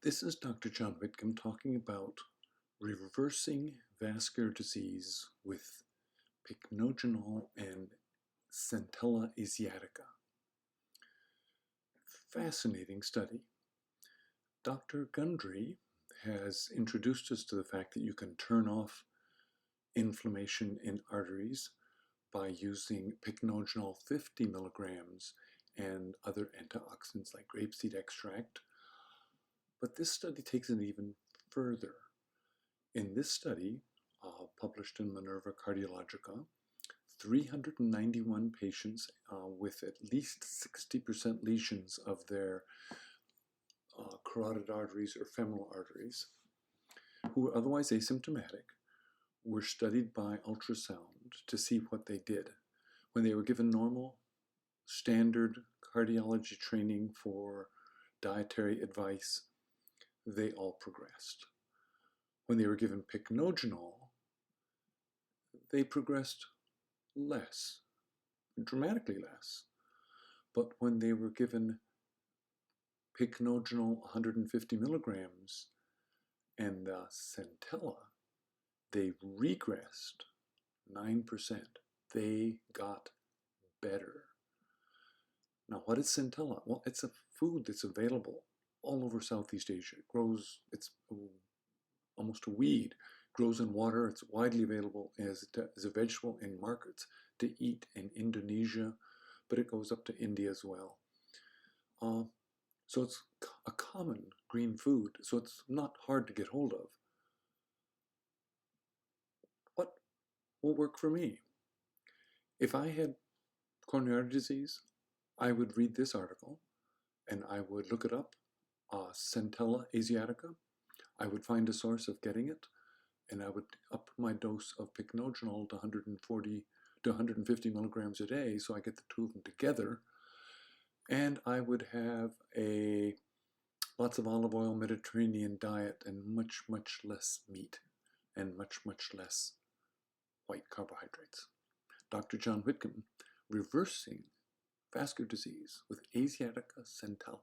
This is Dr. John Whitcomb talking about reversing vascular disease with Pycnogenol and Centella Asiatica. Fascinating study. Dr. Gundry has introduced us to the fact that you can turn off inflammation in arteries by using Pycnogenol 50 milligrams and other antioxidants like grapeseed extract. But this study takes it even further. In this study, published in Minerva Cardiologica, 391 patients with at least 60% lesions of their carotid arteries or femoral arteries, who were otherwise asymptomatic, were studied by ultrasound to see what they did. When they were given normal, standard cardiology training for dietary advice, they all progressed. When they were given Pycnogenol, they progressed less, dramatically less. But when they were given Pycnogenol 150 milligrams and the Centella, they regressed 9%. They got better. Now, what is Centella? Well, it's a food that's available all over Southeast Asia. It grows, it's almost a weed, grows in water. It's widely available as a vegetable in markets to eat in Indonesia, but it goes up to India as well. So it's a common green food, so it's not hard to get hold of. What will work for me? If I had coronary artery disease, I would read this article and I would look it up, Centella Asiatica. I would find a source of getting it, and I would up my dose of Pycnogenol to 140 to 150 milligrams a day, so I get the two of them together. And I would have lots of olive oil Mediterranean diet and much, much less meat and much, much less white carbohydrates. Dr. John Whitcomb, reversing vascular disease with Asiatica Centella.